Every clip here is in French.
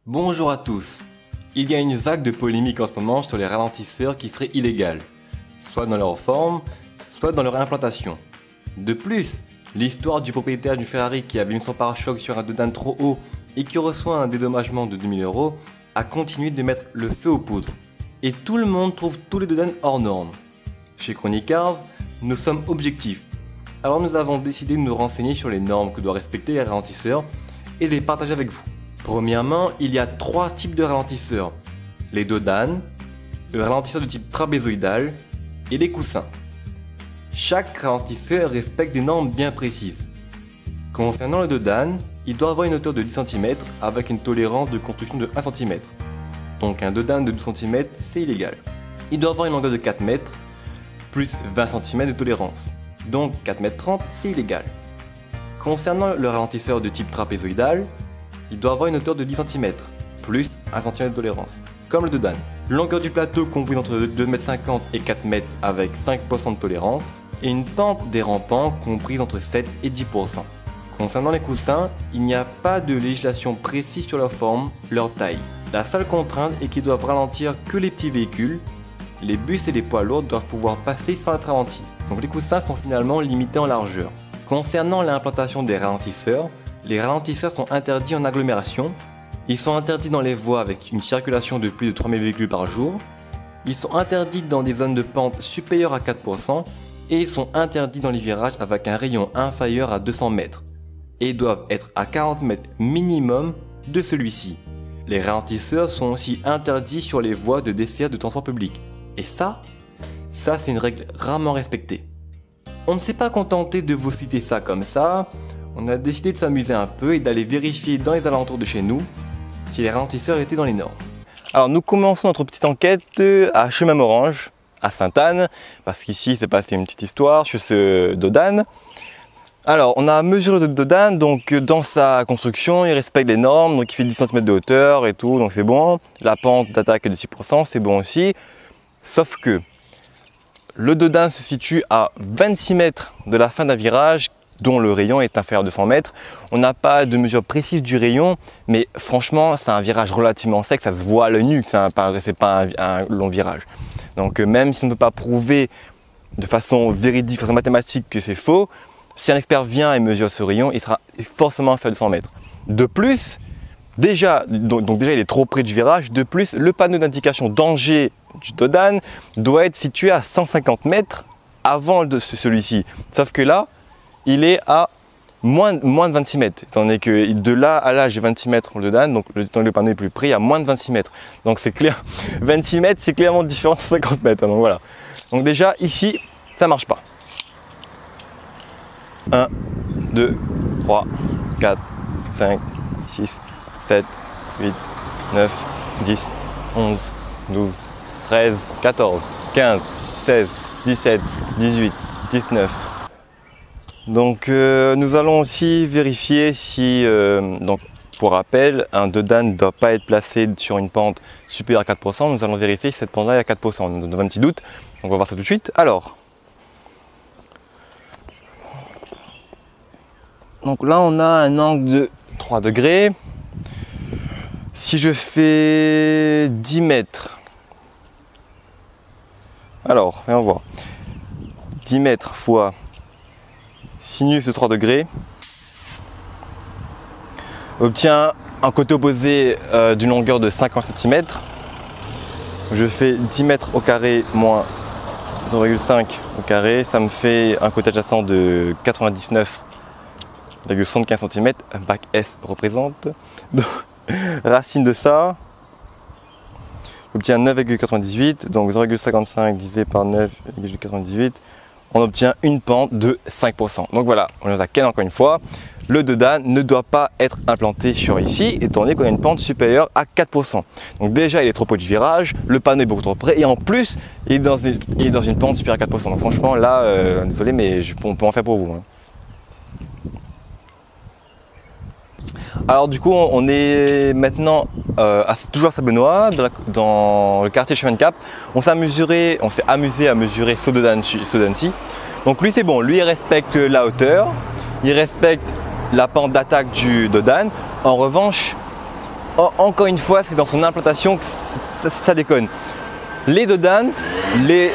Bonjour à tous. Il y a une vague de polémiques en ce moment sur les ralentisseurs qui seraient illégaux, soit dans leur forme, soit dans leur implantation. De plus, l'histoire du propriétaire d'une Ferrari qui avait mis son pare-choc sur un Dodane trop haut et qui reçoit un dédommagement de 2000 € a continué de mettre le feu aux poudres. Et tout le monde trouve tous les Dodanes hors normes. Chez Chronic Cars, nous sommes objectifs. Alors nous avons décidé de nous renseigner sur les normes que doivent respecter les ralentisseurs et les partager avec vous. Premièrement, il y a 3 types de ralentisseurs. Les Dodanes, le ralentisseur de type trapézoïdal et les coussins. Chaque ralentisseur respecte des normes bien précises. Concernant le Dodane, il doit avoir une hauteur de 10 cm avec une tolérance de construction de 1 cm. Donc un Dodane de 12 cm, c'est illégal. Il doit avoir une longueur de 4 mètres plus 20 cm de tolérance. Donc 4,30 m, c'est illégal. Concernant le ralentisseur de type trapézoïdal, il doit avoir une hauteur de 10 cm, plus 1 cm de tolérance, comme le Dodane. Longueur du plateau comprise entre 2,50 m et 4 m avec 5% de tolérance, et une pente des rampants comprise entre 7 et 10%. Concernant les coussins, il n'y a pas de législation précise sur leur forme, leur taille. La seule contrainte est qu'ils doivent ralentir que les petits véhicules. Les bus et les poids lourds doivent pouvoir passer sans être ralentis. Donc les coussins sont finalement limités en largeur. Concernant l'implantation des ralentisseurs, les ralentisseurs sont interdits en agglomération. Ils sont interdits dans les voies avec une circulation de plus de 3000 véhicules par jour. Ils sont interdits dans des zones de pente supérieures à 4%. Et ils sont interdits dans les virages avec un rayon inférieur à 200 mètres. Et doivent être à 40 mètres minimum de celui-ci. Les ralentisseurs sont aussi interdits sur les voies de dessert de transport public. Et ça c'est une règle rarement respectée. On ne s'est pas contenté de vous citer ça comme ça, on a décidé de s'amuser un peu et d'aller vérifier dans les alentours de chez nous si les ralentisseurs étaient dans les normes. Alors nous commençons notre petite enquête à Chemin-Morange, à Sainte-Anne, parce qu'ici s'est passé une petite histoire sur ce Dodane. Alors on a mesuré le Dodane, donc dans sa construction il respecte les normes, donc il fait 10 cm de hauteur et tout, donc c'est bon. La pente d'attaque est de 6%, c'est bon aussi. Sauf que le Dodane se situe à 26 mètres de la fin d'un virage dont le rayon est inférieur de 100 mètres. On n'a pas de mesure précise du rayon, mais franchement c'est un virage relativement sec, ça se voit à l'œil nu que c'est pas un long virage. Donc même si on ne peut pas prouver de façon véridique, de façon mathématique que c'est faux, si un expert vient et mesure ce rayon, il sera forcément inférieur de 100 mètres. De plus, déjà il est trop près du virage, de plus le panneau d'indication danger du Dodane doit être situé à 150 mètres avant de celui-ci. Sauf que là, il est à moins de 26 mètres. Étant donné que de là à là, j'ai 26 mètres pour le Dodane, donc le panneau est plus près, il y a moins de 26 mètres. Donc c'est clair, 26 mètres, c'est clairement différent de 50 mètres. Donc voilà. Donc déjà, ici, ça marche pas. 1, 2, 3, 4, 5, 6, 7, 8, 9, 10, 11, 12, 13, 14, 15, 16, 17, 18, 19. Donc nous allons aussi vérifier si, donc pour rappel, un Dodane ne doit pas être placé sur une pente supérieure à 4%. Nous allons vérifier si cette pente-là est à 4%. Nous avons un petit doute, on va voir ça tout de suite. Alors, donc là on a un angle de 3 degrés. Si je fais 10 mètres, alors, on va voir. 10 mètres fois sinus de 3 degrés obtient un côté opposé d'une longueur de 50 cm. Je fais 10 mètres au carré moins 0,5 au carré, ça me fait un côté adjacent de 99,75 cm. Bac S représente. Donc, racine de ça, j'obtiens 9,98, donc 0,55 divisé par 9,98, on obtient une pente de 5%. Donc voilà, on nous a ken encore une fois. Le Dodane ne doit pas être implanté sur ici, étant donné qu'on a une pente supérieure à 4%. Donc déjà, il est trop près du virage, le panneau est beaucoup trop près, et en plus, il est dans une pente supérieure à 4%. Donc franchement, là, désolé, mais on peut en faire pour vous. Hein. Alors du coup on est maintenant toujours à Saint-Benoît, dans le quartier Chemin de Cap. On s'est amusé à mesurer ce Dodane-ci. Donc lui c'est bon, lui il respecte la hauteur, il respecte la pente d'attaque du Dodane. En revanche, encore une fois, c'est dans son implantation que ça déconne. Les dodanes, les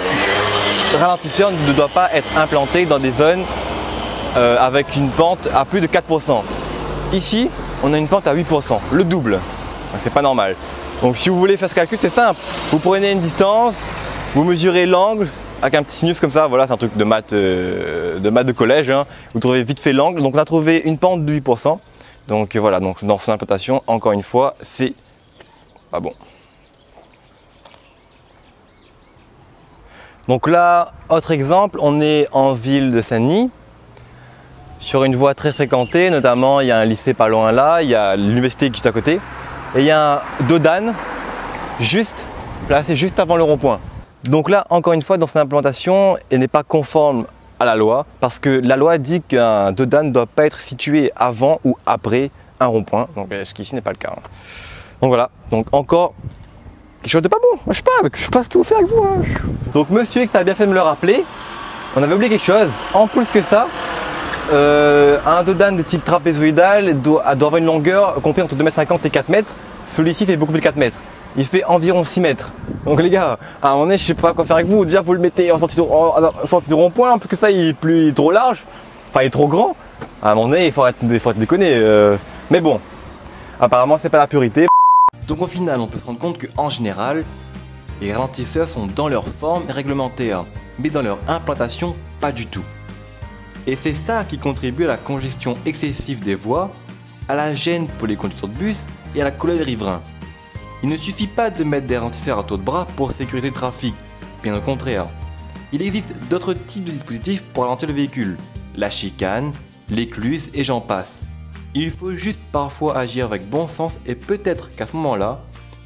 ralentisseurs ne doivent pas être implantés dans des zones avec une pente à plus de 4%. Ici, on a une pente à 8%, le double. C'est pas normal. Donc si vous voulez faire ce calcul, c'est simple. Vous prenez une distance, vous mesurez l'angle avec un petit sinus comme ça, voilà, c'est un truc de maths de collège, hein. Vous trouvez vite fait l'angle. Donc on a trouvé une pente de 8%. Donc voilà, donc dans son implantation, encore une fois, c'est pas bon. Donc là, autre exemple, on est en ville de Saint-Denis, sur une voie très fréquentée, notamment il y a un lycée pas loin là, il y a l'université qui est juste à côté, et il y a un dodane juste placé juste avant le rond-point. Donc là, encore une fois, dans son implantation, elle n'est pas conforme à la loi, parce que la loi dit qu'un dodane ne doit pas être situé avant ou après un rond-point, donc ce qui ici n'est pas le cas. Donc voilà, donc encore quelque chose de pas bon, moi, je sais pas ce que vous faites avec vous. Hein. Donc monsieur X a bien fait de me le rappeler, on avait oublié quelque chose, en plus que ça, un dodane de type trapézoïdal doit avoir une longueur comprise entre 2,50 m et 4 mètres, celui-ci fait beaucoup plus de 4 mètres, il fait environ 6 mètres. Donc les gars, à un moment donné, je sais pas quoi faire avec vous, déjà vous le mettez en sortie de rond-point, plus que ça il est trop large, enfin il est trop grand, à un moment donné il faut arrêter de déconner, mais bon, apparemment c'est pas la purité. Donc au final, on peut se rendre compte qu'en général, les ralentisseurs sont dans leur forme réglementaire, mais dans leur implantation, pas du tout. Et c'est ça qui contribue à la congestion excessive des voies, à la gêne pour les conducteurs de bus et à la colère des riverains. Il ne suffit pas de mettre des ralentisseurs à tour de bras pour sécuriser le trafic, bien au contraire. Il existe d'autres types de dispositifs pour ralentir le véhicule, la chicane, l'écluse et j'en passe. Il faut juste parfois agir avec bon sens et peut-être qu'à ce moment-là,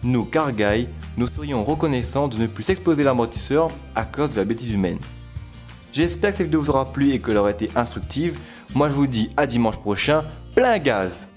nous, car guys, nous serions reconnaissants de ne plus exposer l'amortisseur à cause de la bêtise humaine. J'espère que cette vidéo vous aura plu et qu'elle aura été instructive. Moi je vous dis à dimanche prochain, plein gaz!